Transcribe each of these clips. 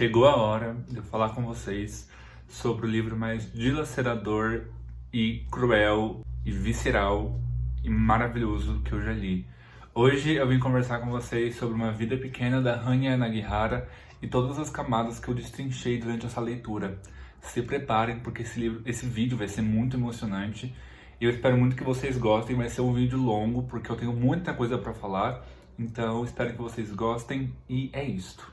Chegou a hora de eu falar com vocês sobre o livro mais dilacerador e cruel e visceral e maravilhoso que eu já li. Hoje eu vim conversar com vocês sobre Uma Vida Pequena da Hanya Yanagihara e todas as camadas que eu destrinchei durante essa leitura. Se preparem porque esse vídeo vai ser muito emocionante e eu espero muito que vocês gostem. Vai ser um vídeo longo porque eu tenho muita coisa para falar, então espero que vocês gostem e é isto.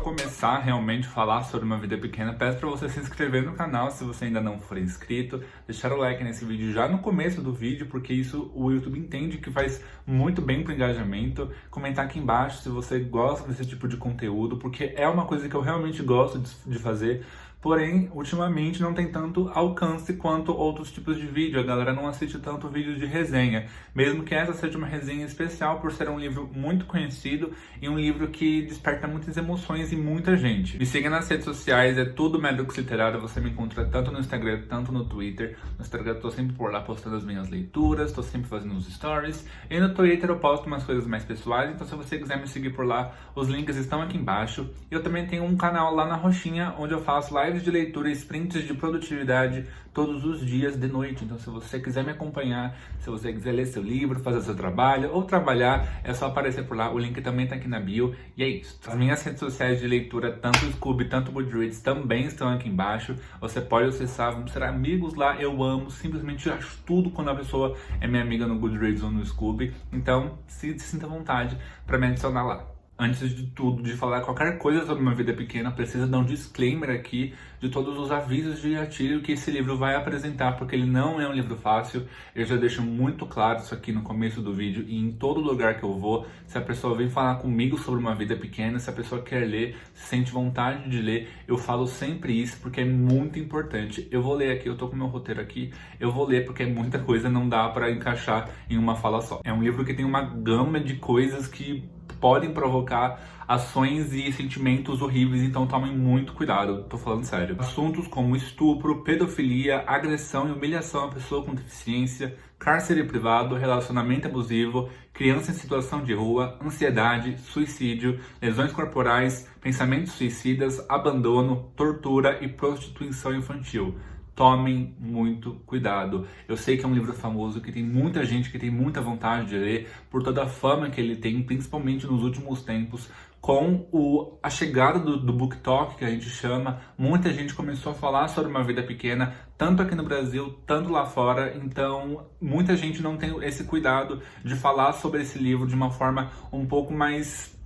Começar realmente a falar sobre Uma Vida Pequena, peço para você se inscrever no canal se você ainda não for inscrito, deixar o like nesse vídeo já no começo do vídeo, porque isso o YouTube entende que faz muito bem para o engajamento, comentar aqui embaixo se você gosta desse tipo de conteúdo, porque é uma coisa que eu realmente gosto de fazer, porém, ultimamente não tem tanto alcance quanto outros tipos de vídeo, a galera não assiste tanto vídeos de resenha, mesmo que essa seja uma resenha especial por ser um livro muito conhecido e um livro que desperta muitas emoções em muita gente. Me siga nas redes sociais, é tudo Medrux Literário, você me encontra tanto no Instagram, tanto no Twitter. No Instagram eu tô sempre por lá postando as minhas leituras, tô sempre fazendo uns stories, e no Twitter eu posto umas coisas mais pessoais, então se você quiser me seguir por lá, os links estão aqui embaixo. Eu também tenho um canal lá na Roxinha, onde eu faço lives de leitura e sprints de produtividade todos os dias de noite, então se você quiser me acompanhar, se você quiser ler seu livro, fazer seu trabalho ou trabalhar, é só aparecer por lá, o link também tá aqui na bio, e é isso. As minhas redes sociais de leitura, tanto o Scoob, tanto o Goodreads, também estão aqui embaixo, você pode acessar, vamos ser amigos lá, eu amo, simplesmente acho tudo quando a pessoa é minha amiga no Goodreads ou no Scoob, então se sinta à vontade para me adicionar lá. Antes de tudo, de falar qualquer coisa sobre Uma Vida Pequena, precisa dar um disclaimer aqui de todos os avisos de gatilho que esse livro vai apresentar, porque ele não é um livro fácil. Eu já deixo muito claro isso aqui no começo do vídeo e em todo lugar que eu vou. Se a pessoa vem falar comigo sobre Uma Vida Pequena, se a pessoa quer ler, se sente vontade de ler, eu falo sempre isso porque é muito importante. Eu vou ler aqui, eu tô com meu roteiro aqui, eu vou ler porque muita coisa não dá para encaixar em uma fala só. É um livro que tem uma gama de coisas que podem provocar ações e sentimentos horríveis, então tomem muito cuidado, tô falando sério. Assuntos como estupro, pedofilia, agressão e humilhação à pessoa com deficiência, cárcere privado, relacionamento abusivo, criança em situação de rua, ansiedade, suicídio, lesões corporais, pensamentos suicidas, abandono, tortura e prostituição infantil. Tomem muito cuidado. Eu sei que é um livro famoso, que tem muita gente que tem muita vontade de ler, por toda a fama que ele tem, principalmente nos últimos tempos. Com a chegada do BookTok, que a gente chama, muita gente começou a falar sobre Uma Vida Pequena, tanto aqui no Brasil, tanto lá fora, então muita gente não tem esse cuidado de falar sobre esse livro de uma forma um pouco mais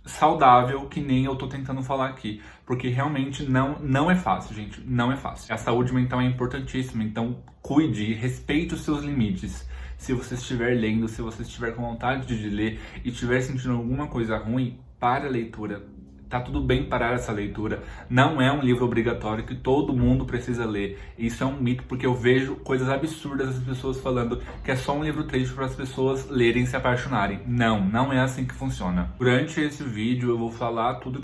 saudável, que nem eu tô tentando falar aqui, porque realmente não é fácil, gente, não é fácil. A saúde mental é importantíssima, então cuide, respeite os seus limites. Se você estiver lendo, se você estiver com vontade de ler e estiver sentindo alguma coisa ruim, pare a leitura. Tá tudo bem parar essa leitura, não é um livro obrigatório que todo mundo precisa ler. Isso é um mito, porque eu vejo coisas absurdas das pessoas falando que é só um livro triste para as pessoas lerem e se apaixonarem. Não é assim que funciona. Durante esse vídeo eu vou falar tudo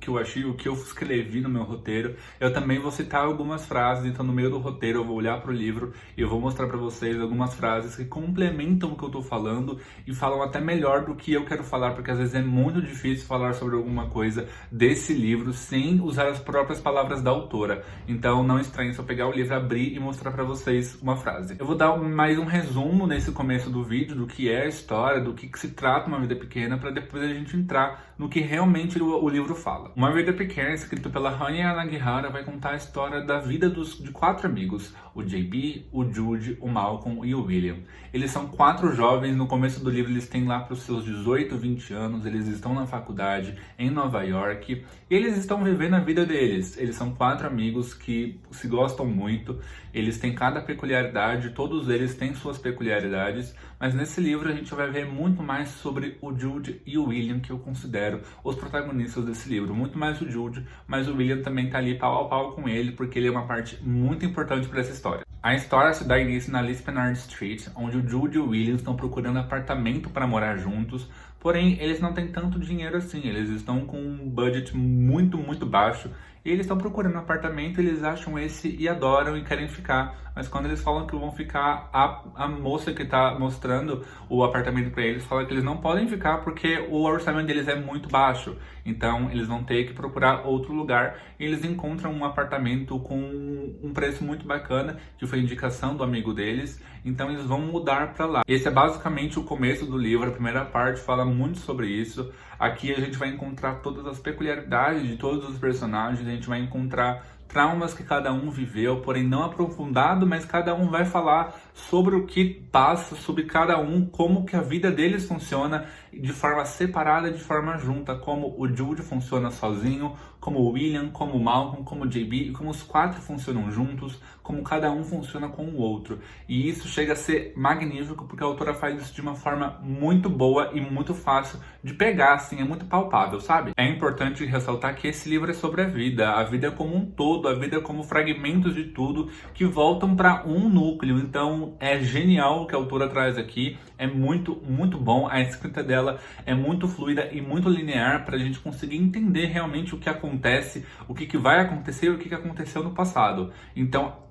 que eu achei, o que eu escrevi no meu roteiro. Eu também vou citar algumas frases, então no meio do roteiro eu vou olhar para o livro e eu vou mostrar para vocês algumas frases que complementam o que eu tô falando e falam até melhor do que eu quero falar, porque às vezes é muito difícil falar sobre alguma coisa desse livro sem usar as próprias palavras da autora. Então não estranhe se eu pegar o livro, abrir e mostrar para vocês uma frase. Eu vou dar mais um resumo nesse começo do vídeo do que é a história, do que se trata Uma Vida Pequena, para depois a gente entrar no que realmente o livro fala. Uma Vida Pequena, escrito pela Hanya Yanagihara, vai contar a história da vida de 4 amigos, o JB, o Jude, o Malcolm e o William. Eles são 4 jovens, no começo do livro eles têm lá para os seus 18, 20 anos, eles estão na faculdade em Nova York, e eles estão vivendo a vida deles. Eles são 4 amigos que se gostam muito, eles têm cada peculiaridade, todos eles têm suas peculiaridades, mas nesse livro a gente vai ver muito mais sobre o Jude e o William, que eu considero os protagonistas desse livro. Muito mais o Jude, mas o William também tá ali pau a pau com ele, porque ele é uma parte muito importante para essa história. A história se dá início na Lispenard Street, onde o Jude e o William estão procurando apartamento para morar juntos, porém eles não têm tanto dinheiro assim, eles estão com um budget muito baixo e eles estão procurando um apartamento, eles acham esse e adoram e querem ficar. Mas quando eles falam que vão ficar, a moça que tá mostrando o apartamento para eles fala que eles não podem ficar porque o orçamento deles é muito baixo. Então eles vão ter que procurar outro lugar e eles encontram um apartamento com um preço muito bacana, que foi indicação do amigo deles. Então eles vão mudar para lá. Esse é basicamente o começo do livro, a primeira parte fala muito sobre isso. Aqui a gente vai encontrar todas as peculiaridades de todos os personagens, a gente vai encontrar traumas que cada um viveu, porém não aprofundado, mas cada um vai falar sobre o que passa, sobre cada um, como que a vida deles funciona de forma separada, de forma junta, como o Jude funciona sozinho, como o William, como o Malcolm, como o JB, como os quatro funcionam juntos, como cada um funciona com o outro. E isso chega a ser magnífico, porque a autora faz isso de uma forma muito boa e muito fácil de pegar, assim, é muito palpável, sabe? É importante ressaltar que esse livro é sobre a vida como um todo, a vida como fragmentos de tudo que voltam para um núcleo. Então é genial o que a autora traz aqui, é muito, muito bom. A escrita dela é muito fluida e muito linear para a gente conseguir entender realmente o que acontece, o que vai acontecer e o que aconteceu no passado. Então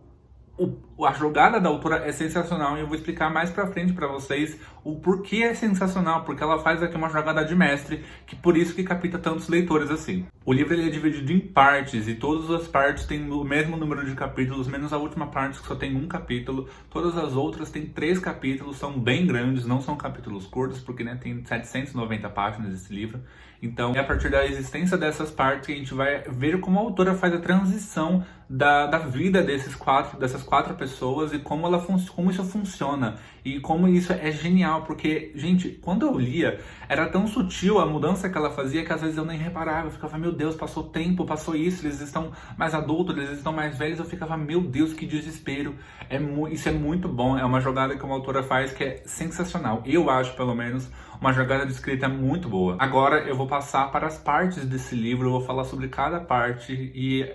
a jogada da autora é sensacional e eu vou explicar mais pra frente pra vocês o porquê é sensacional, porque ela faz aqui uma jogada de mestre, que por isso que capta tantos leitores assim. O livro ele é dividido em partes e todas as partes têm o mesmo número de capítulos, menos a última parte que só tem um capítulo. Todas as outras têm 3 capítulos, são bem grandes, não são capítulos curtos, porque né, tem 790 páginas esse livro. Então é a partir da existência dessas partes que a gente vai ver como a autora faz a transição da vida dessas quatro pessoas e como isso funciona e como isso é genial, porque, gente, quando eu lia, era tão sutil a mudança que ela fazia que às vezes eu nem reparava, eu ficava, meu Deus, passou tempo, passou isso, eles estão mais adultos, eles estão mais velhos, eu ficava, meu Deus, que desespero. Isso é muito bom, é uma jogada que uma autora faz que é sensacional, eu acho, pelo menos, uma jogada de escrita muito boa. Agora eu vou passar para as partes desse livro, eu vou falar sobre cada parte e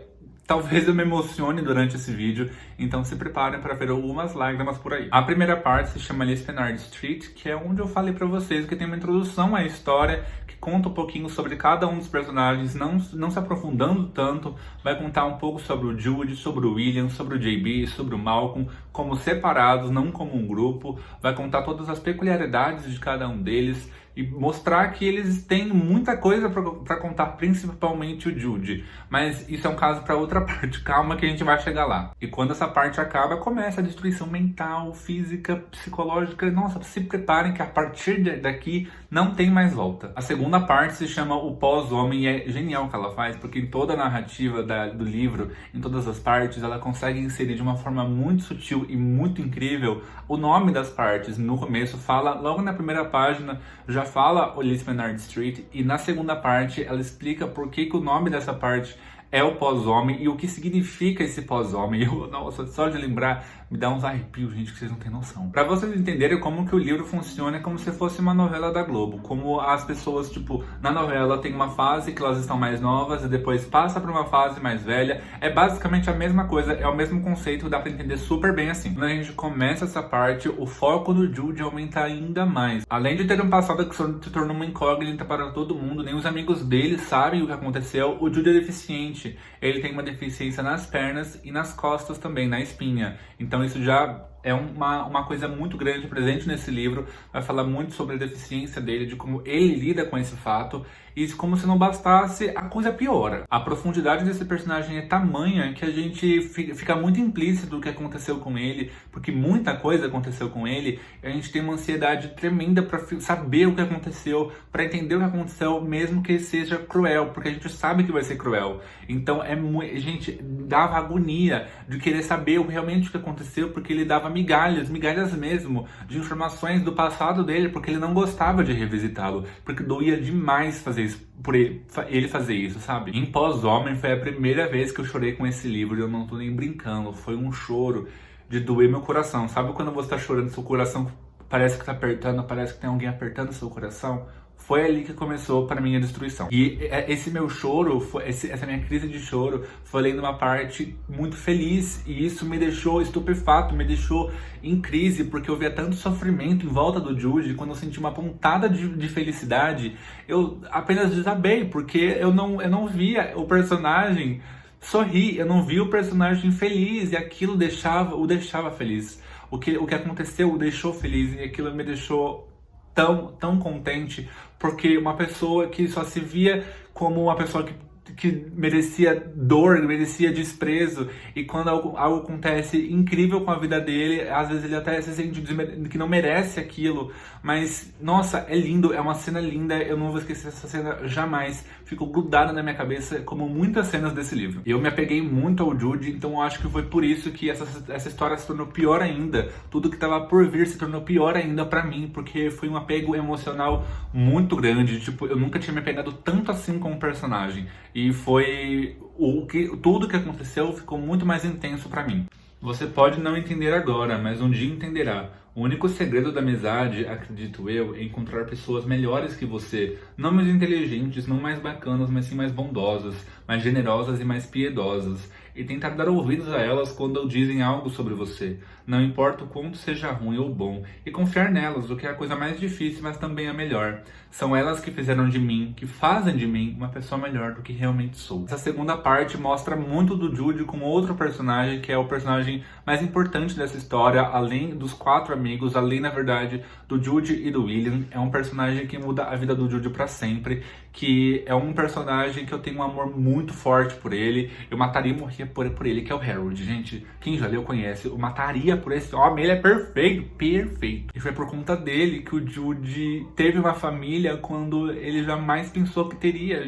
talvez eu me emocione durante esse vídeo, então se preparem para ver algumas lágrimas por aí. A primeira parte se chama Lispenard Street, que é onde eu falei para vocês que tem uma introdução à história, que conta um pouquinho sobre cada um dos personagens, não se aprofundando tanto, vai contar um pouco sobre o Jude, sobre o William, sobre o JB, sobre o Malcolm, como separados, não como um grupo, vai contar todas as peculiaridades de cada um deles, e mostrar que eles têm muita coisa para contar, principalmente o Jude. Mas isso é um caso para outra parte, calma que a gente vai chegar lá. E quando essa parte acaba, começa a destruição mental, física, psicológica. Nossa, se preparem que a partir daqui não tem mais volta. A segunda parte se chama O Pós-Homem e é genial o que ela faz, porque em toda a narrativa do livro, em todas as partes, ela consegue inserir de uma forma muito sutil e muito incrível o nome das partes. No começo fala, logo na primeira página, já fala o Lispenard Street, e na segunda parte ela explica por que o nome dessa parte é o pós-homem e o que significa esse pós-homem. Nossa, só de lembrar me dá uns arrepios, gente, que vocês não têm noção. Pra vocês entenderem como que o livro funciona, é como se fosse uma novela da Globo. Como as pessoas, tipo, na novela tem uma fase que elas estão mais novas e depois passa pra uma fase mais velha. É basicamente a mesma coisa, é o mesmo conceito, dá pra entender super bem assim. Quando a gente começa essa parte, o foco do Jude aumenta ainda mais. Além de ter um passado que se tornou uma incógnita para todo mundo, nem os amigos dele sabem o que aconteceu, o Jude é deficiente. Ele tem uma deficiência nas pernas e nas costas também, na espinha. Então isso já é uma coisa muito grande presente nesse livro, vai falar muito sobre a deficiência dele, de como ele lida com esse fato, e como se não bastasse, a coisa piora. A profundidade desse personagem é tamanha que a gente fica muito implícito do que aconteceu com ele, porque muita coisa aconteceu com ele, e a gente tem uma ansiedade tremenda para saber o que aconteceu, para entender o que aconteceu, mesmo que seja cruel, porque a gente sabe que vai ser cruel. Então, gente, dava agonia de querer saber realmente o que aconteceu, porque ele dava migalhas mesmo, de informações do passado dele, porque ele não gostava de revisitá-lo, porque doía demais fazer isso, por ele fazer isso, sabe? Em Pós-Homem foi a primeira vez que eu chorei com esse livro, e eu não tô nem brincando, foi um choro de doer meu coração. Sabe quando você tá chorando, seu coração parece que tá apertando, parece que tem alguém apertando seu coração? Foi ali que começou para mim a destruição. E esse meu choro, essa minha crise de choro, foi lendo uma parte muito feliz. E isso me deixou estupefato, me deixou em crise, porque eu via tanto sofrimento em volta do Jude. Quando eu senti uma pontada de felicidade, eu apenas desabei, porque eu não via o personagem sorrir, eu não vi o personagem feliz e aquilo o deixava feliz. O que aconteceu o deixou feliz e aquilo me deixou tão contente, porque uma pessoa que só se via como uma pessoa que merecia dor, merecia desprezo, e quando algo acontece incrível com a vida dele, às vezes ele até se sente que não merece aquilo, mas nossa, é lindo, é uma cena linda, eu não vou esquecer essa cena jamais, ficou grudada na minha cabeça como muitas cenas desse livro. Eu me apeguei muito ao Jude, então eu acho que foi por isso que essa história se tornou pior ainda, tudo que estava por vir se tornou pior ainda pra mim, porque foi um apego emocional muito grande, tipo, eu nunca tinha me apegado tanto assim com o personagem. E foi tudo que aconteceu ficou muito mais intenso pra mim. Você pode não entender agora, mas um dia entenderá. O único segredo da amizade, acredito eu, é encontrar pessoas melhores que você. Não mais inteligentes, não mais bacanas, mas sim mais bondosas, mais generosas e mais piedosas. E tentar dar ouvidos a elas quando dizem algo sobre você. Não importa o quanto seja ruim ou bom. E confiar nelas, o que é a coisa mais difícil, mas também a melhor. São elas que fizeram de mim, que fazem de mim, uma pessoa melhor do que realmente sou. Essa segunda parte mostra muito do Jude com outro personagem, que é o personagem mais importante dessa história, além dos 4 amigos, além, na verdade, do Jude e do William. É um personagem que muda a vida do Jude pra sempre, que é um personagem que eu tenho um amor muito forte por ele. Eu mataria e morria por ele, que é o Harold. Gente, quem já leu conhece, eu mataria por esse homem, ele é perfeito, perfeito. E foi por conta dele que o Jude teve uma família quando ele jamais pensou que teria.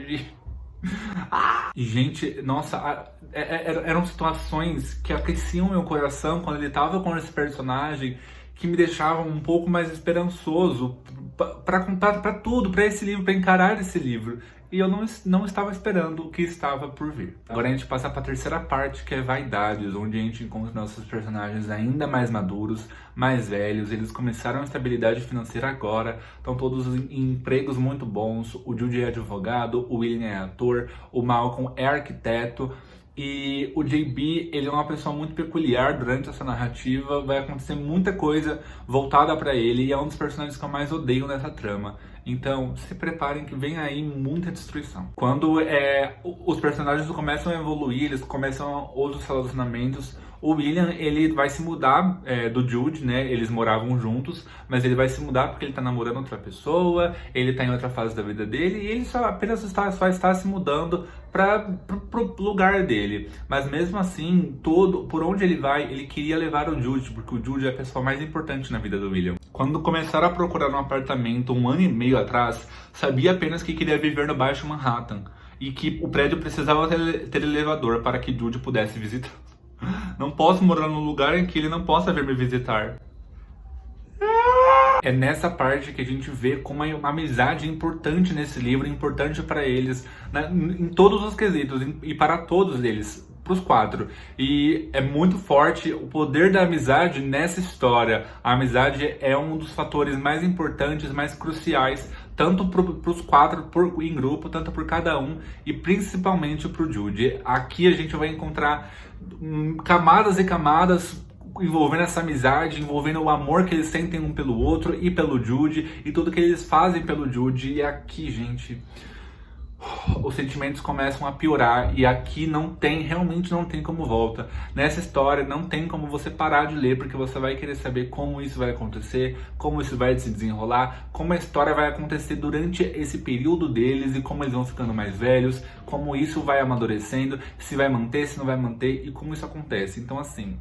E, gente, nossa, eram situações que aqueciam meu coração quando ele tava com esse personagem, que me deixavam um pouco mais esperançoso para tudo, para esse livro, para encarar esse livro. E eu não estava esperando o que estava por vir. Agora a gente passa para a terceira parte, que é Vaidades, onde a gente encontra nossos personagens ainda mais maduros, mais velhos. Eles começaram a estabilidade financeira agora, estão todos em empregos muito bons. O Jude é advogado, o William é ator, o Malcolm é arquiteto. E o JB, ele é uma pessoa muito peculiar durante essa narrativa, vai acontecer muita coisa voltada pra ele e é um dos personagens que eu mais odeio nessa trama. Então, se preparem que vem aí muita destruição. Quando os personagens começam a evoluir, eles começam outros relacionamentos, o William, ele vai se mudar do Jude, né? Eles moravam juntos, mas ele vai se mudar porque ele tá namorando outra pessoa, ele tá em outra fase da vida dele e ele só está se mudando pro lugar dele. Mas mesmo assim, por onde ele vai, ele queria levar o Jude, porque o Jude é a pessoa mais importante na vida do William. Quando começaram a procurar um apartamento 1 ano e meio atrás, sabia apenas que queria viver no Baixo Manhattan e que o prédio precisava ter elevador para que Jude pudesse visitar. Não posso morar num lugar em que ele não possa vir me visitar. É nessa parte que a gente vê como a amizade é importante nesse livro, importante para eles, né, em todos os quesitos, e para todos eles, para os 4. E é muito forte o poder da amizade nessa história. A amizade é um dos fatores mais importantes, mais cruciais, tanto para os 4 em grupo, tanto por cada um, e principalmente para o Jude. Aqui a gente vai encontrar camadas e camadas envolvendo essa amizade, envolvendo o amor que eles sentem um pelo outro e pelo Jude, e tudo que eles fazem pelo Jude. E aqui, gente, os sentimentos começam a piorar, e aqui realmente não tem como volta. Nessa história não tem como você parar de ler, porque você vai querer saber como isso vai acontecer, como isso vai se desenrolar, como a história vai acontecer durante esse período deles e como eles vão ficando mais velhos, como isso vai amadurecendo, se vai manter, se não vai manter e como isso acontece. Então, assim,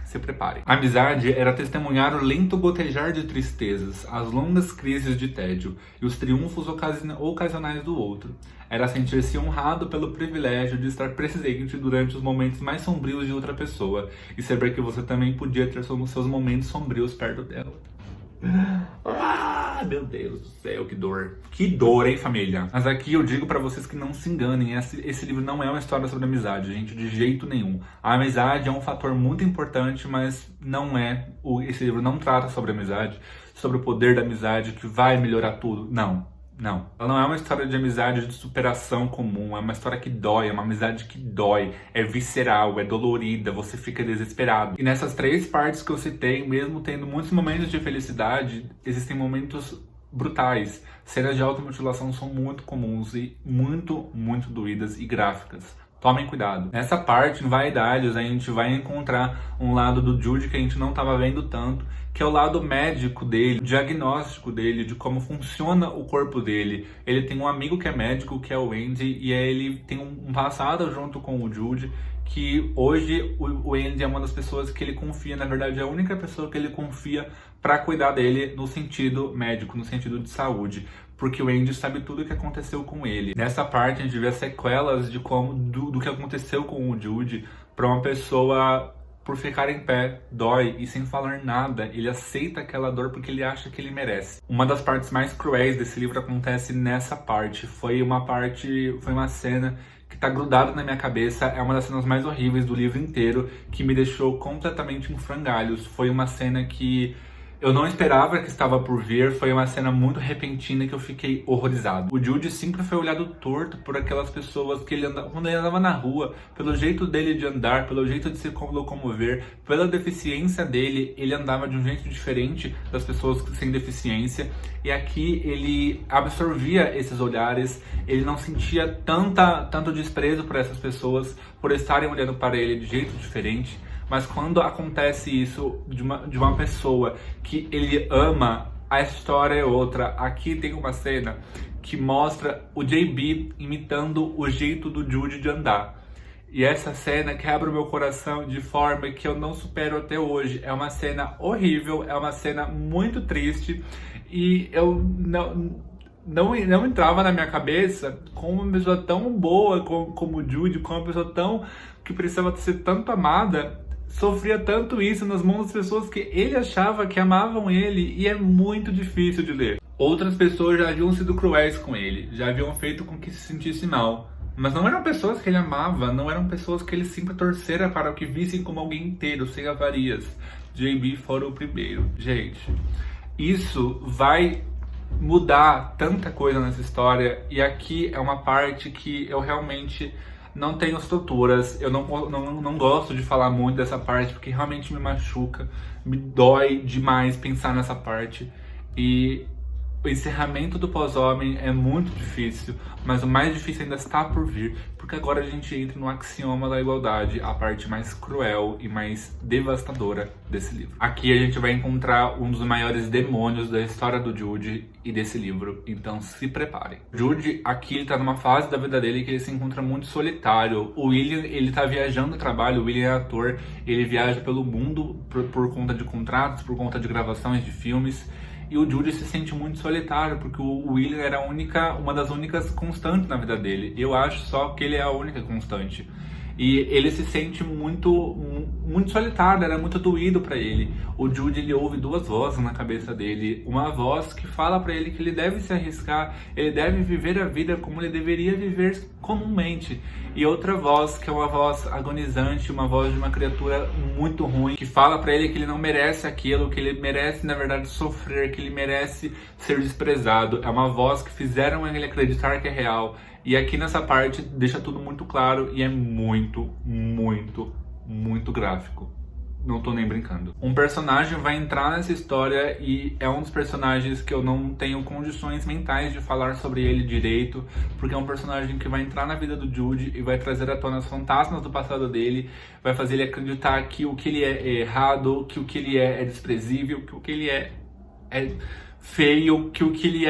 se prepare. A amizade era testemunhar o lento gotejar de tristezas, as longas crises de tédio e os triunfos ocasionais do outro. Era sentir-se honrado pelo privilégio de estar presente durante os momentos mais sombrios de outra pessoa e saber que você também podia ter seus momentos sombrios perto dela. Ah, meu Deus do céu, que dor. Que dor, hein, família? Mas aqui eu digo pra vocês que não se enganem, esse livro não é uma história sobre amizade, gente, de jeito nenhum. A amizade é um fator muito importante, mas não é. Esse livro não trata sobre amizade, sobre o poder da amizade que vai melhorar tudo. Não. Não, ela não é uma história de amizade de superação comum, é uma história que dói, é uma amizade que dói, é visceral, é dolorida, você fica desesperado. E nessas 3 partes que eu citei, mesmo tendo muitos momentos de felicidade, existem momentos brutais. Cenas de automutilação são muito comuns e muito doídas e gráficas. Tomem cuidado. Nessa parte, em Vaidades, a gente vai encontrar um lado do Jude que a gente não estava vendo tanto, que é o lado médico dele, o diagnóstico dele, de como funciona o corpo dele. Ele tem um amigo que é médico, que é o Andy, e aí ele tem um passado junto com o Jude, que hoje o Andy é uma das pessoas que ele confia, na verdade é a única pessoa que ele confia para cuidar dele no sentido médico, no sentido de saúde, porque o Andy sabe tudo o que aconteceu com ele. Nessa parte a gente vê as sequelas de do que aconteceu com o Jude para uma pessoa. Por ficar em pé, dói, e sem falar nada, ele aceita aquela dor porque ele acha que ele merece. Uma das partes mais cruéis desse livro acontece nessa parte. Foi uma cena que tá grudada na minha cabeça, é uma das cenas mais horríveis do livro inteiro, que me deixou completamente em frangalhos. Foi uma cena que eu não esperava que estava por vir, foi uma cena muito repentina que eu fiquei horrorizado. O Jude sempre foi olhado torto por aquelas pessoas que quando ele andava na rua, pelo jeito dele de andar, pelo jeito de se locomover, pela deficiência dele, ele andava de um jeito diferente das pessoas sem deficiência. E aqui ele absorvia esses olhares, ele não sentia tanto desprezo por essas pessoas por estarem olhando para ele de jeito diferente. Mas quando acontece isso de uma pessoa que ele ama, a história é outra. Aqui tem uma cena que mostra o JB imitando o jeito do Jude de andar. E essa cena quebra o meu coração de forma que eu não supero até hoje. É uma cena horrível, é uma cena muito triste, e eu não entrava na minha cabeça como uma pessoa tão boa como o Jude, como uma pessoa que precisava ser tanto amada, sofria tanto isso nas mãos das pessoas que ele achava que amavam ele, e é muito difícil de ler. Outras pessoas já haviam sido cruéis com ele, já haviam feito com que se sentisse mal, mas não eram pessoas que ele amava, não eram pessoas que ele sempre torcera para que vissem como alguém inteiro, sem avarias. JB fora o primeiro. Gente, isso vai mudar tanta coisa nessa história, e aqui é uma parte que eu realmente não tenho estruturas, eu não gosto de falar muito dessa parte, porque realmente me machuca, me dói demais pensar nessa parte. E o encerramento do Pós-Homem é muito difícil, mas o mais difícil ainda está por vir, porque agora a gente entra no axioma da igualdade, a parte mais cruel e mais devastadora desse livro. Aqui a gente vai encontrar um dos maiores demônios da história do Jude e desse livro, então se preparem. Jude, aqui ele tá numa fase da vida dele que ele se encontra muito solitário. O William, ele tá viajando no trabalho, o William é ator, ele viaja pelo mundo por conta de contratos, por conta de gravações de filmes. E o Jude se sente muito solitário, porque o William era uma das únicas constantes na vida dele. Eu acho só que ele é a única constante. E ele se sente muito solitário, era muito doído pra ele. O Jude, ele ouve duas vozes na cabeça dele. Uma voz que fala pra ele que ele deve se arriscar, ele deve viver a vida como ele deveria viver comumente. E outra voz, que é uma voz agonizante, uma voz de uma criatura muito ruim, que fala pra ele que ele não merece aquilo, que ele merece, na verdade, sofrer, que ele merece ser desprezado. É uma voz que fizeram ele acreditar que é real. E aqui nessa parte deixa tudo muito claro e é muito gráfico. Não tô nem brincando. Um personagem vai entrar nessa história e é um dos personagens que eu não tenho condições mentais de falar sobre ele direito, porque é um personagem que vai entrar na vida do Jude e vai trazer à tona os fantasmas do passado dele, vai fazer ele acreditar que o que ele é errado, que o que ele é desprezível, que o que ele é feio, que o que ele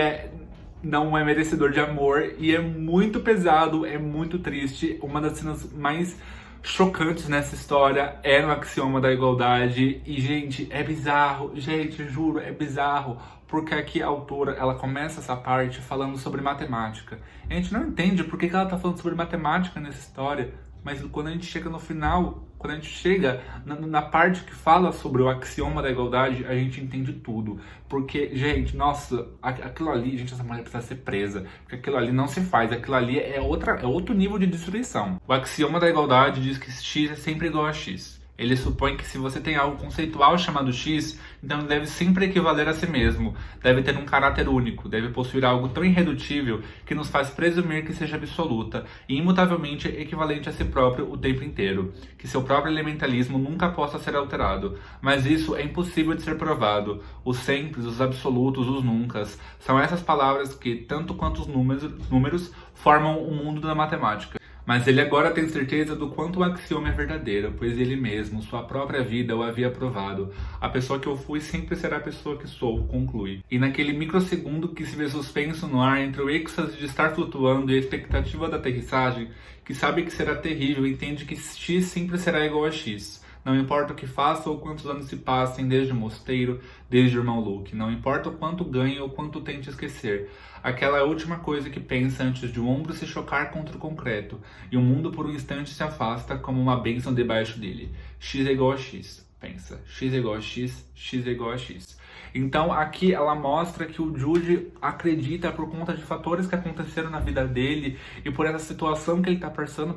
não é merecedor de amor, e é muito pesado, é muito triste. Uma das cenas mais chocantes nessa história é no axioma da igualdade, e gente, é bizarro, gente, juro, é bizarro, porque aqui a autora, ela começa essa parte falando sobre matemática. A gente não entende por que ela tá falando sobre matemática nessa história, mas quando a gente chega no final, quando a gente chega na parte que fala sobre o axioma da igualdade, a gente entende tudo. Porque, gente, nossa, aquilo ali, gente, essa mulher precisa ser presa. Porque aquilo ali não se faz, aquilo ali é outro nível de destruição. O axioma da igualdade diz que x é sempre igual a x. Ele supõe que se você tem algo conceitual chamado x, então ele deve sempre equivaler a si mesmo, deve ter um caráter único, deve possuir algo tão irredutível que nos faz presumir que seja absoluta e imutavelmente equivalente a si próprio o tempo inteiro, que seu próprio elementalismo nunca possa ser alterado. Mas isso é impossível de ser provado. Os sempre, os absolutos, os nuncas, são essas palavras que, tanto quanto os números, formam o mundo da matemática. Mas ele agora tem certeza do quanto o axioma é verdadeiro, pois ele mesmo, sua própria vida, o havia provado. A pessoa que eu fui sempre será a pessoa que sou, conclui. E naquele microsegundo que se vê suspenso no ar entre o êxtase de estar flutuando e a expectativa da aterrissagem, que sabe que será terrível, entende que X sempre será igual a X. Não importa o que faça ou quantos anos se passem, desde o mosteiro, desde o irmão Luke. Não importa o quanto ganhe ou quanto tente esquecer. Aquela é a última coisa que pensa antes de o ombro se chocar contra o concreto. E o mundo por um instante se afasta como uma bênção debaixo dele. X é igual a X. Pensa. X é igual a X. X é igual a X. Então aqui ela mostra que o Jude acredita por conta de fatores que aconteceram na vida dele e por essa situação que ele está passando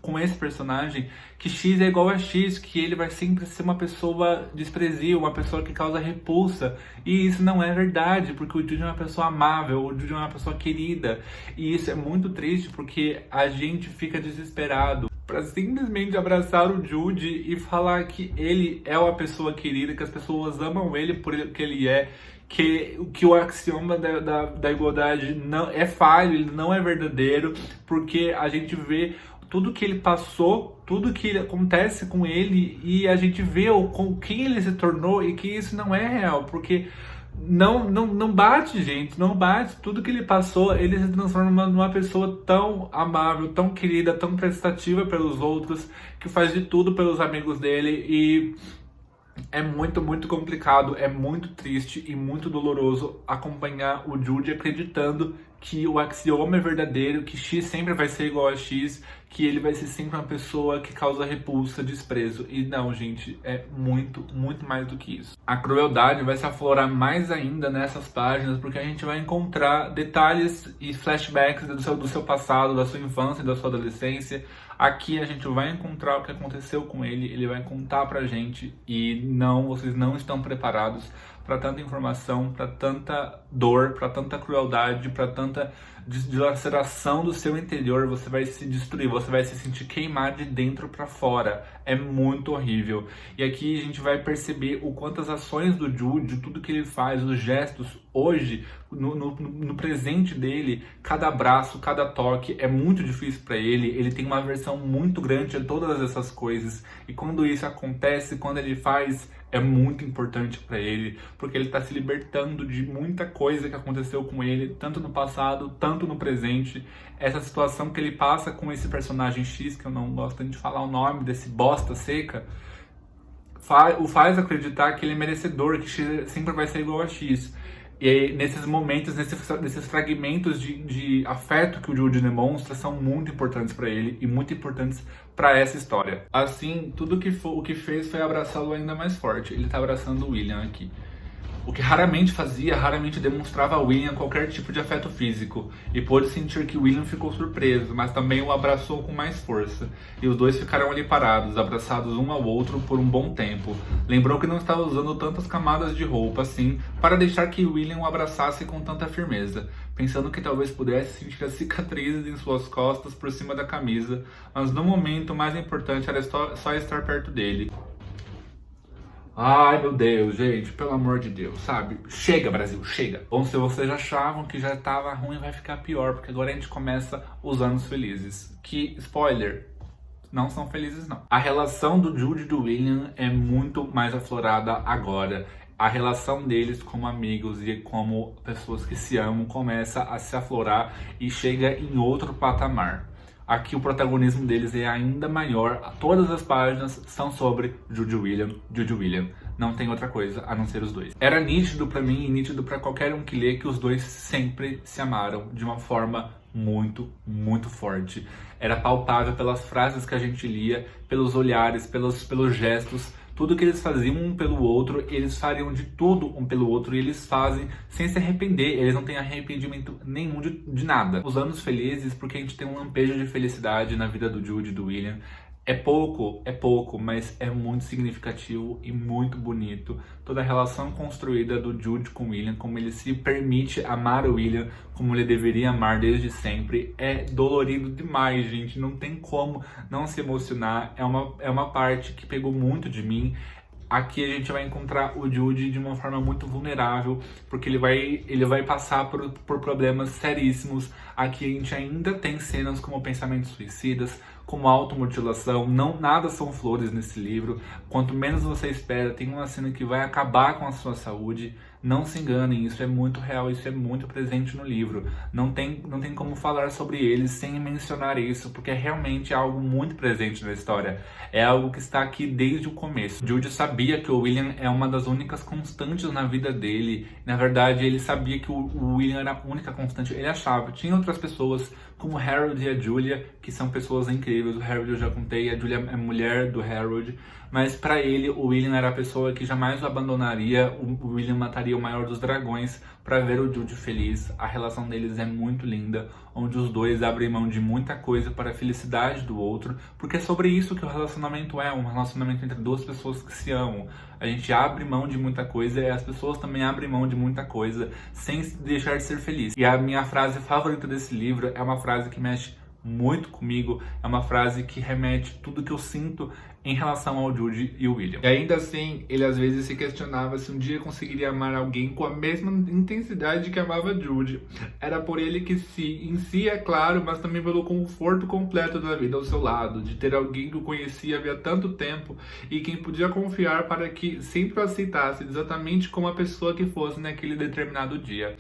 com esse personagem, que X é igual a X, que ele vai sempre ser uma pessoa desprezível, uma pessoa que causa repulsa. E isso não é verdade, porque o Jude é uma pessoa amável, o Jude é uma pessoa querida. E isso é muito triste porque a gente fica desesperado para simplesmente abraçar o Jude e falar que ele é uma pessoa querida, que as pessoas amam ele por ele que ele é, que o axioma da igualdade não é falho, ele não é verdadeiro, porque a gente vê tudo que ele passou, tudo que acontece com ele e a gente vê com quem ele se tornou e que isso não é real, porque não bate, gente, não bate. Tudo que ele passou, ele se transforma numa pessoa tão amável, tão querida, tão prestativa pelos outros, que faz de tudo pelos amigos dele e é muito complicado, é muito triste e muito doloroso acompanhar o Jude acreditando que o axioma é verdadeiro, que X sempre vai ser igual a X, que ele vai ser sempre uma pessoa que causa repulsa, desprezo. E não, gente, é muito mais do que isso. A crueldade vai se aflorar mais ainda nessas páginas, porque a gente vai encontrar detalhes e flashbacks do seu passado, da sua infância e da sua adolescência. Aqui a gente vai encontrar o que aconteceu com ele vai contar pra gente e não, vocês não estão preparados para tanta informação, para tanta dor, para tanta crueldade, para tanta dilaceração do seu interior. Você vai se destruir, você vai se sentir queimar de dentro para fora. É muito horrível. E aqui a gente vai perceber o quanto as ações do Jude, tudo que ele faz, os gestos hoje, no presente dele, cada abraço, cada toque é muito difícil para ele. Ele tem uma aversão muito grande a todas essas coisas. E quando isso acontece, quando ele faz, é muito importante para ele, porque ele está se libertando de muita coisa que aconteceu com ele, tanto no passado, tanto no presente. Essa situação que ele passa com esse personagem X, que eu não gosto de falar o nome desse bosta seca, o faz acreditar que ele é merecedor, que X sempre vai ser igual a X. E aí, nesses momentos, nesses fragmentos de afeto que o Jude demonstra, são muito importantes para ele e muito importantes para essa história. Assim, tudo o que fez foi abraçá-lo ainda mais forte. Ele tá abraçando o William aqui. O que raramente demonstrava a William qualquer tipo de afeto físico, e pôde sentir que William ficou surpreso, mas também o abraçou com mais força, e os dois ficaram ali parados, abraçados um ao outro por um bom tempo. Lembrou que não estava usando tantas camadas de roupa assim, para deixar que William o abraçasse com tanta firmeza, pensando que talvez pudesse sentir as cicatrizes em suas costas por cima da camisa, mas no momento o mais importante era só estar perto dele. Ai, meu Deus, gente, pelo amor de Deus, sabe? Chega, Brasil, chega. Bom, se vocês achavam que já tava ruim, vai ficar pior, porque agora a gente começa os anos felizes. Que, spoiler, não são felizes, não. A relação do Jude e do William é muito mais aflorada agora. A relação deles como amigos e como pessoas que se amam começa a se aflorar e chega em outro patamar. Aqui o protagonismo deles é ainda maior. Todas as páginas são sobre Jude e William. Não tem outra coisa a não ser os dois. Era nítido pra mim e nítido pra qualquer um que lê que os dois sempre se amaram de uma forma muito forte. Era palpável pelas frases que a gente lia, pelos olhares, pelos gestos. Tudo que eles faziam um pelo outro, eles fariam de tudo um pelo outro e eles fazem sem se arrepender. Eles não têm arrependimento nenhum de nada. Os anos felizes, porque a gente tem um lampejo de felicidade na vida do Jude e do William. É pouco, mas é muito significativo e muito bonito. Toda a relação construída do Jude com o William, como ele se permite amar o William, como ele deveria amar desde sempre, é dolorido demais, gente. Não tem como não se emocionar. É uma parte que pegou muito de mim. aqui a gente vai encontrar o Jude de uma forma muito vulnerável, porque ele vai passar por problemas seríssimos. Aqui a gente ainda tem cenas como pensamentos suicidas, como automutilação, não, nada são flores nesse livro. Quanto menos você espera, tem uma cena que vai acabar com a sua saúde. Não se enganem, isso é muito real, isso é muito presente no livro. Não tem como falar sobre ele sem mencionar isso, porque é realmente algo muito presente na história. É algo que está aqui desde o começo. Jude sabia que o William é uma das únicas constantes na vida dele. Na verdade, ele sabia que o William era a única constante. Ele achava. Tinha outras pessoas, como o Harold e a Julia, que são pessoas incríveis. O Harold eu já contei, a Julia é mulher do Harold. Mas para ele, o William era a pessoa que jamais o abandonaria. O William mataria o maior dos dragões para ver o Jude feliz. A relação deles é muito linda, onde os dois abrem mão de muita coisa para a felicidade do outro, porque é sobre isso que o relacionamento é, um relacionamento entre duas pessoas que se amam. A gente abre mão de muita coisa e as pessoas também abrem mão de muita coisa sem deixar de ser feliz. E a minha frase favorita desse livro é uma frase que mexe muito comigo, é uma frase que remete tudo que eu sinto em relação ao Jude e o William. E ainda assim, ele às vezes se questionava se um dia conseguiria amar alguém com a mesma intensidade que amava Jude. Era por ele que em si é claro, mas também pelo conforto completo da vida ao seu lado, de ter alguém que o conhecia havia tanto tempo e quem podia confiar para que sempre o aceitasse exatamente como a pessoa que fosse naquele determinado dia.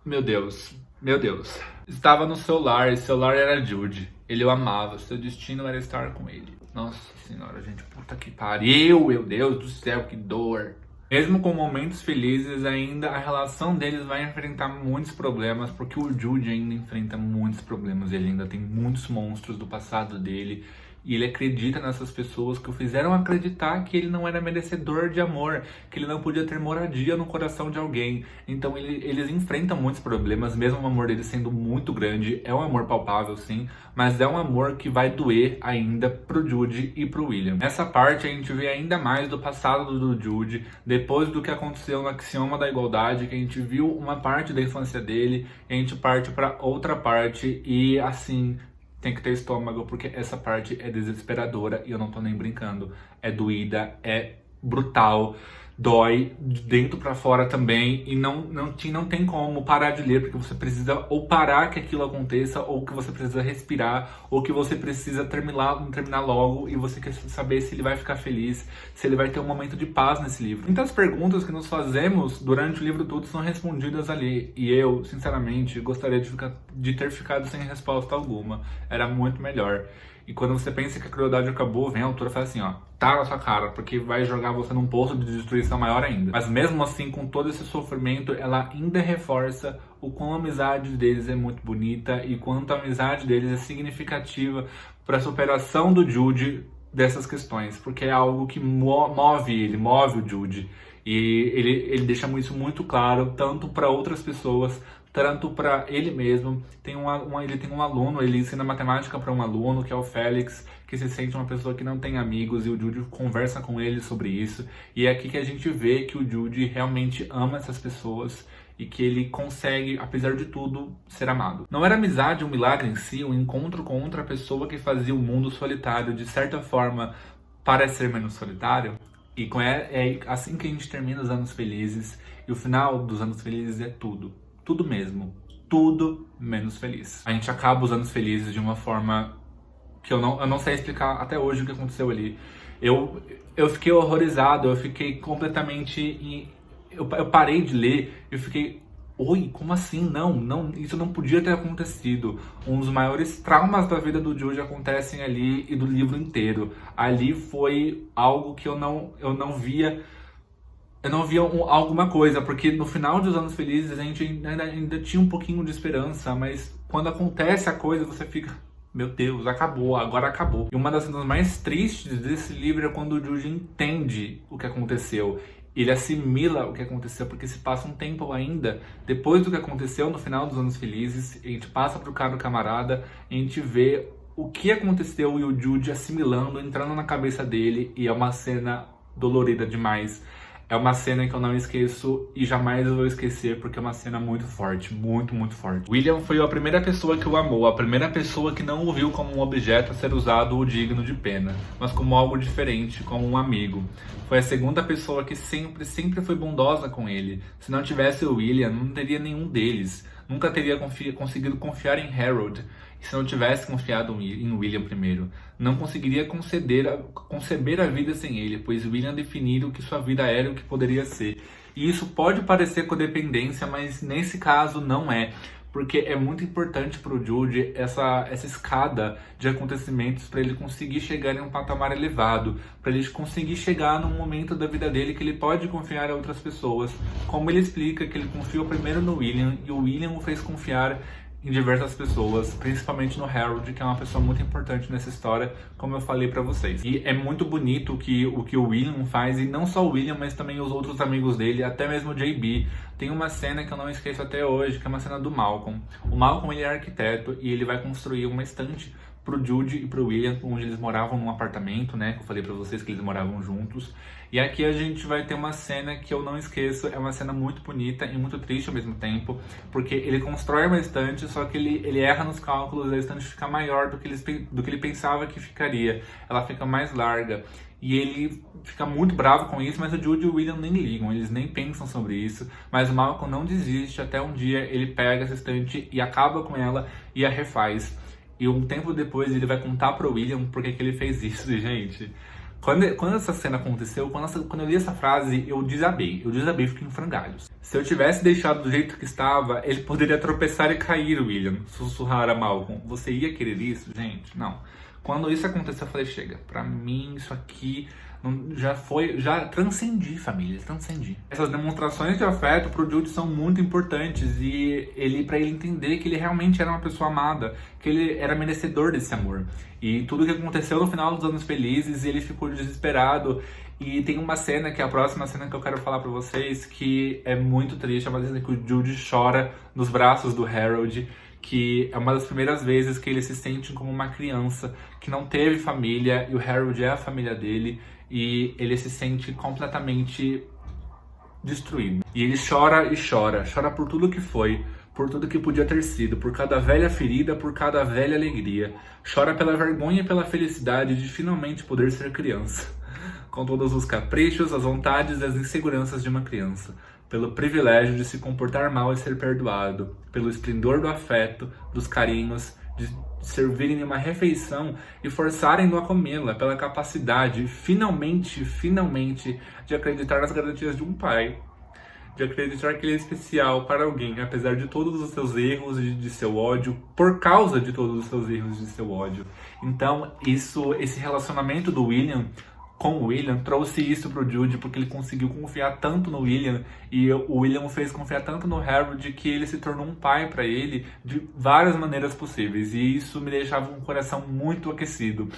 Meu Deus. Meu Deus. Estava no seu lar, e seu lar era Jude. Ele o amava, seu destino era estar com ele. Nossa senhora, gente, puta que pariu, meu Deus do céu, que dor. Mesmo com momentos felizes, ainda a relação deles vai enfrentar muitos problemas, porque o Jude ainda enfrenta muitos problemas, ele ainda tem muitos monstros do passado dele. E ele acredita nessas pessoas que o fizeram acreditar que ele não era merecedor de amor, que ele não podia ter moradia no coração de alguém. Então eles enfrentam muitos problemas, mesmo o amor deles sendo muito grande. É um amor palpável, sim, mas é um amor que vai doer ainda pro Jude e pro William. Nessa parte a gente vê ainda mais do passado do Jude, depois do que aconteceu no Axioma da Igualdade, que a gente viu uma parte da infância dele, e a gente parte para outra parte e assim... Tem que ter estômago, porque essa parte é desesperadora e eu não tô nem brincando. É doída, é brutal, dói de dentro pra fora também e não tem como parar de ler, porque você precisa ou parar que aquilo aconteça, ou que você precisa respirar, ou que você precisa terminar logo e você quer saber se ele vai ficar feliz, se ele vai ter um momento de paz nesse livro. Muitas perguntas que nos fazemos durante o livro todo são respondidas ali e eu, sinceramente, gostaria de ter ficado sem resposta alguma. Era muito melhor. E quando você pensa que a crueldade acabou, vem a autora e fala assim, ó, tá na sua cara, porque vai jogar você num poço de destruição maior ainda. Mas mesmo assim, com todo esse sofrimento, ela ainda reforça o quão a amizade deles é muito bonita e quanto a amizade deles é significativa para a superação do Jude dessas questões, porque é algo que move o Jude. E ele deixa isso muito claro, tanto para outras pessoas, tanto para ele mesmo. Ele tem um aluno, ele ensina matemática para um aluno, que é o Félix, que se sente uma pessoa que não tem amigos, e o Jude conversa com ele sobre isso. E é aqui que a gente vê que o Jude realmente ama essas pessoas e que ele consegue, apesar de tudo, ser amado. Não era amizade um milagre em si, um encontro com outra pessoa que fazia o mundo solitário, de certa forma, parecer menos solitário? E é assim que a gente termina os anos felizes, e o final dos anos felizes é tudo. Tudo mesmo. Tudo menos feliz. A gente acaba os anos felizes de uma forma que eu não sei explicar até hoje o que aconteceu ali. Eu fiquei horrorizado, eu fiquei completamente... Eu parei de ler, eu fiquei... Oi, como assim? Não, isso não podia ter acontecido. Um dos maiores traumas da vida do Jude acontecem ali e do livro inteiro. Ali foi algo que eu não via... Eu não via alguma coisa, porque no final dos anos felizes a gente ainda tinha um pouquinho de esperança, mas quando acontece a coisa você fica, meu Deus, acabou, agora acabou. E uma das cenas mais tristes desse livro é quando o Jude entende o que aconteceu. Ele assimila o que aconteceu, porque se passa um tempo ainda, depois do que aconteceu no final dos anos felizes, a gente passa pro cara do camarada, a gente vê o que aconteceu e o Jude assimilando, entrando na cabeça dele, e é uma cena dolorida demais. É uma cena que eu não esqueço e jamais eu vou esquecer, porque é uma cena muito forte, muito, muito forte. William foi a primeira pessoa que o amou, a primeira pessoa que não o viu como um objeto a ser usado ou digno de pena, mas como algo diferente, como um amigo. Foi a segunda pessoa que sempre foi bondosa com ele. Se não tivesse o William, não teria nenhum deles. Nunca teria conseguido confiar em Harold. E se não tivesse confiado em William primeiro, não conseguiria conceber a vida sem ele, pois William definiu o que sua vida era e o que poderia ser. E isso pode parecer codependência, mas nesse caso não é. Porque é muito importante para o Jude essa escada de acontecimentos para ele conseguir chegar em um patamar elevado, para ele conseguir chegar num momento da vida dele que ele pode confiar em outras pessoas. Como ele explica que ele confiou primeiro no William e o William o fez confiar em diversas pessoas, principalmente no Harold, que é uma pessoa muito importante nessa história, como eu falei pra vocês. E é muito bonito o que o William faz, e não só o William, mas também os outros amigos dele, até mesmo o JB. Tem uma cena que eu não esqueço até hoje, que é uma cena do Malcolm. O Malcolm, ele é arquiteto e ele vai construir uma estante pro Jude e pro William, onde eles moravam num apartamento, né? Que eu falei pra vocês que eles moravam juntos. E aqui a gente vai ter uma cena que eu não esqueço, é uma cena muito bonita e muito triste ao mesmo tempo, porque ele constrói uma estante, só que ele erra nos cálculos, a estante fica maior do que ele pensava que ficaria. Ela fica mais larga. E ele fica muito bravo com isso, mas o Jude e o William nem ligam, eles nem pensam sobre isso. Mas o Malcolm não desiste, até um dia ele pega essa estante e acaba com ela e a refaz. E um tempo depois ele vai contar pro William por que ele fez isso, gente. Quando essa cena aconteceu, quando eu li essa frase, eu desabei e fiquei em frangalhos. Se eu tivesse deixado do jeito que estava, ele poderia tropeçar e cair, William, sussurrar a Malcolm. Você ia querer isso, gente? Não. Quando isso aconteceu, eu falei, chega, pra mim isso aqui já transcendi, família, transcendi. Essas demonstrações de afeto pro Jude são muito importantes e pra ele entender que ele realmente era uma pessoa amada, que ele era merecedor desse amor. E tudo que aconteceu no final dos Anos Felizes, ele ficou desesperado. E tem uma cena, que é a próxima cena que eu quero falar pra vocês, que é muito triste, é uma cena que o Jude chora nos braços do Harold, que é uma das primeiras vezes que ele se sente como uma criança que não teve família, e o Harold é a família dele, e ele se sente completamente destruído. E ele chora e chora, chora por tudo que foi, por tudo que podia ter sido, por cada velha ferida, por cada velha alegria. Chora pela vergonha e pela felicidade de finalmente poder ser criança, com todos os caprichos, as vontades e as inseguranças de uma criança. Pelo privilégio de se comportar mal e ser perdoado, pelo esplendor do afeto, dos carinhos, de servirem uma refeição e forçarem-no a comê-la, pela capacidade, finalmente, de acreditar nas garantias de um pai, de acreditar que ele é especial para alguém, apesar de todos os seus erros e de seu ódio, por causa de todos os seus erros e de seu ódio. Então, esse relacionamento do William com o William trouxe isso pro Jude, porque ele conseguiu confiar tanto no William, e o William o fez confiar tanto no Harold, que ele se tornou um pai para ele de várias maneiras possíveis, e isso me deixava um coração muito aquecido.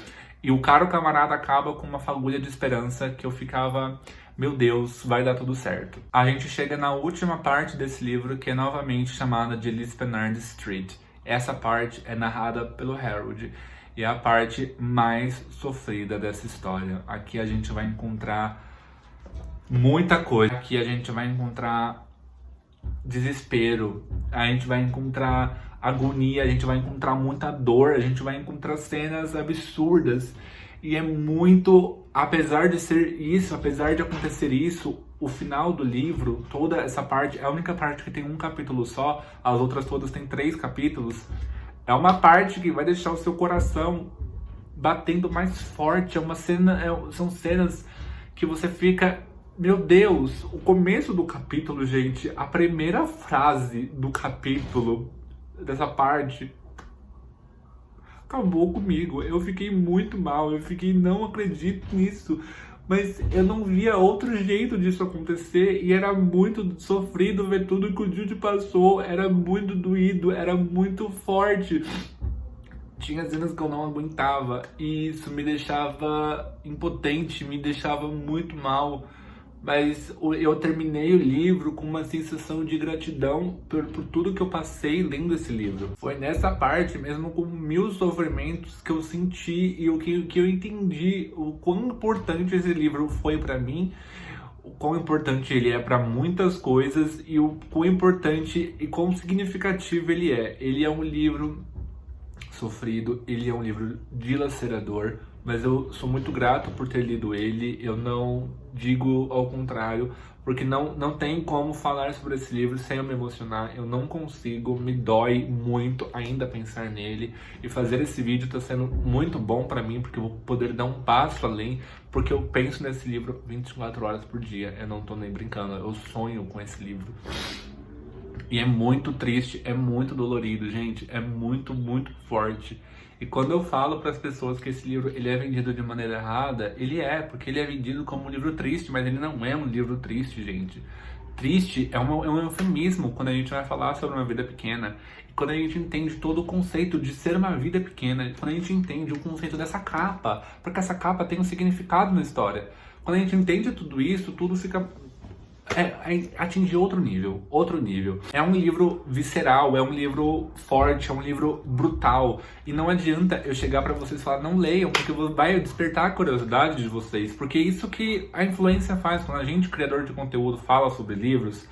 E o caro camarada acaba com uma fagulha de esperança que eu ficava, meu Deus, vai dar tudo certo. A gente chega na última parte desse livro, que é novamente chamada de Lispenard Street. Essa parte é narrada pelo Harold. E é a parte mais sofrida dessa história. Aqui a gente vai encontrar muita coisa. Aqui a gente vai encontrar desespero. A gente vai encontrar agonia. A gente vai encontrar muita dor. A gente vai encontrar cenas absurdas. E é muito... Apesar de ser isso, apesar de acontecer isso, o final do livro, toda essa parte... É a única parte que tem um capítulo só. As outras todas têm 3 capítulos. É uma parte que vai deixar o seu coração batendo mais forte. É uma cena, são cenas que você fica... Meu Deus, o começo do capítulo, gente, a primeira frase do capítulo, dessa parte, acabou comigo. Eu fiquei muito mal, eu fiquei, não acredito nisso. Mas eu não via outro jeito disso acontecer e era muito sofrido ver tudo que o Jude passou, era muito doído, era muito forte. Tinha cenas que eu não aguentava e isso me deixava impotente, me deixava muito mal. Mas eu terminei o livro com uma sensação de gratidão por tudo que eu passei lendo esse livro. Foi nessa parte, mesmo com 1000 sofrimentos, que eu senti e o que eu entendi o quão importante esse livro foi pra mim, o quão importante ele é para muitas coisas e o quão importante e quão significativo ele é. Ele é um livro sofrido, ele é um livro dilacerador, mas eu sou muito grato por ter lido ele. Eu não digo ao contrário, porque não tem como falar sobre esse livro sem eu me emocionar. Eu não consigo, me dói muito ainda pensar nele. E fazer esse vídeo está sendo muito bom para mim, porque eu vou poder dar um passo além, porque eu penso nesse livro 24 horas por dia. Eu não tô nem brincando, eu sonho com esse livro. E é muito triste, é muito dolorido, gente, é muito, muito forte. E quando eu falo para as pessoas que esse livro ele é vendido de maneira errada, ele é, porque ele é vendido como um livro triste, mas ele não é um livro triste, gente. Triste é um eufemismo quando a gente vai falar sobre uma vida pequena. E quando a gente entende todo o conceito de ser uma vida pequena, quando a gente entende o conceito dessa capa, porque essa capa tem um significado na história. Quando a gente entende tudo isso, tudo fica... atingir outro nível, outro nível. É um livro visceral, é um livro forte, é um livro brutal. E não adianta eu chegar pra vocês e falar, não leiam, porque vai despertar a curiosidade de vocês. Porque isso que a influência faz, quando a gente, criador de conteúdo, fala sobre livros,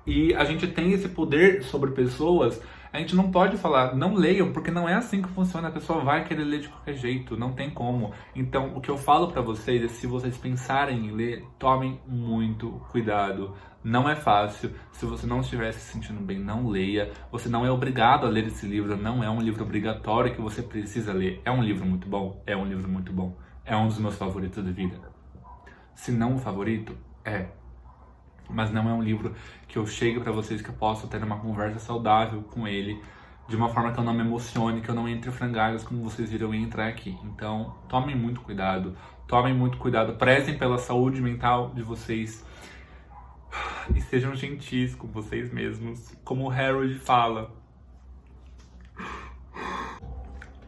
e a gente tem esse poder sobre pessoas, a gente não pode falar, não leiam, porque não é assim que funciona, a pessoa vai querer ler de qualquer jeito, não tem como. Então, o que eu falo pra vocês é, se vocês pensarem em ler, tomem muito cuidado. Não é fácil, se você não estiver se sentindo bem, não leia. Você não é obrigado a ler esse livro, não é um livro obrigatório que você precisa ler. É um livro muito bom? É um livro muito bom. É um dos meus favoritos da vida. Se não o favorito, é. Mas não é um livro que eu chegue pra vocês que eu possa ter uma conversa saudável com ele, de uma forma que eu não me emocione, que eu não entre em frangalhos como vocês viram entrar aqui. Então, tomem muito cuidado, prezem pela saúde mental de vocês e sejam gentis com vocês mesmos, como o Harold fala.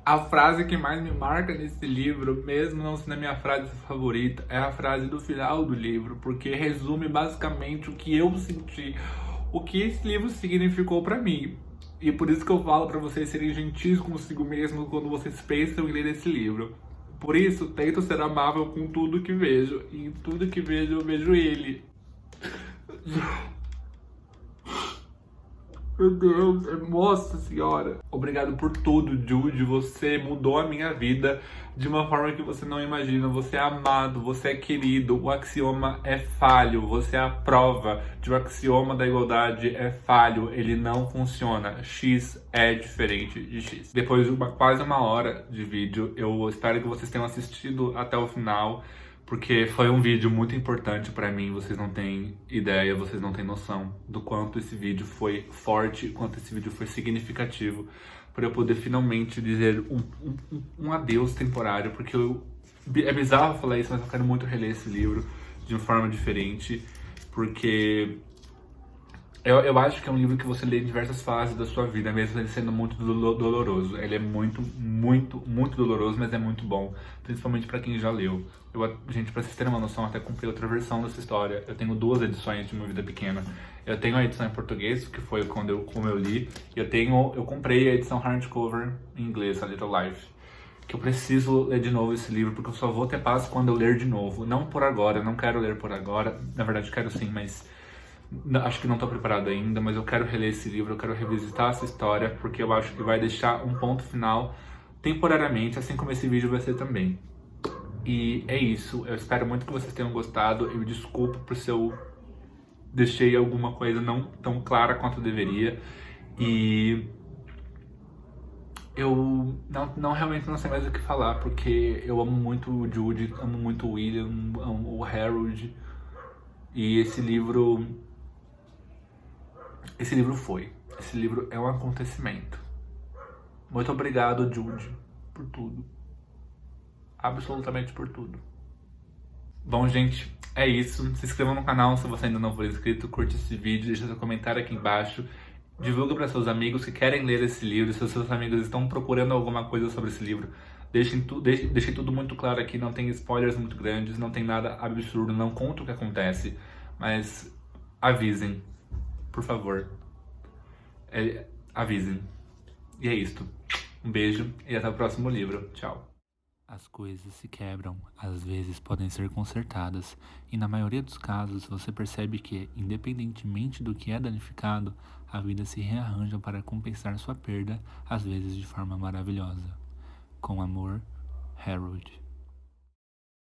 A frase que mais me marca nesse livro, mesmo não sendo a minha frase favorita, é a frase do final do livro, porque resume basicamente o que eu senti, o que esse livro significou pra mim. E por isso que eu falo pra vocês serem gentis consigo mesmo quando vocês pensam em ler esse livro. Por isso, tento ser amável com tudo que vejo, e em tudo que vejo eu vejo ele. Meu Deus, nossa senhora. Obrigado por tudo, Jude. Você mudou a minha vida de uma forma que você não imagina. Você é amado, você é querido. O axioma é falho. Você é a prova de o axioma da igualdade é falho. Ele não funciona. X é diferente de X. Depois de quase uma hora de vídeo, eu espero que vocês tenham assistido até o final, porque foi um vídeo muito importante pra mim. Vocês não têm ideia, vocês não têm noção do quanto esse vídeo foi forte, quanto esse vídeo foi significativo, para eu poder finalmente dizer um adeus temporário, porque é bizarro falar isso, mas eu quero muito reler esse livro de uma forma diferente, porque eu acho que é um livro que você lê em diversas fases da sua vida, mesmo ele sendo muito doloroso. Ele é muito, muito, muito doloroso, mas é muito bom, principalmente pra quem já leu. Gente, pra vocês terem uma noção, até comprei outra versão dessa história. Eu tenho 2 edições de Uma Vida Pequena. Eu tenho a edição em português, que foi como eu li, e eu comprei a edição hardcover em inglês, A Little Life, que eu preciso ler de novo esse livro, porque eu só vou ter paz quando eu ler de novo. Não por agora, eu não quero ler por agora. Na verdade, quero sim, mas acho que não tô preparado ainda, mas eu quero reler esse livro, eu quero revisitar essa história, porque eu acho que vai deixar um ponto final temporariamente, assim como esse vídeo vai ser também. E é isso, eu espero muito que vocês tenham gostado. Eu me desculpo por se eu deixei alguma coisa não tão clara quanto deveria. E eu realmente não sei mais o que falar, porque eu amo muito o Jude, amo muito o William, amo o Harold. E esse livro é um acontecimento. Muito obrigado, Jude, por tudo. Absolutamente por tudo. Bom, gente, é isso. Se inscreva no canal se você ainda não for inscrito, curte esse vídeo, deixa seu comentário aqui embaixo. Divulga para seus amigos que querem ler esse livro. Se os seus amigos estão procurando alguma coisa sobre esse livro, deixem tudo muito claro aqui. Não tem spoilers muito grandes, não tem nada absurdo, não conta o que acontece, mas avisem, por favor. Avisem. E é isto. Um beijo e até o próximo livro. Tchau. As coisas se quebram, às vezes podem ser consertadas, e na maioria dos casos você percebe que, independentemente do que é danificado, a vida se rearranja para compensar sua perda, às vezes de forma maravilhosa. Com amor, Harold.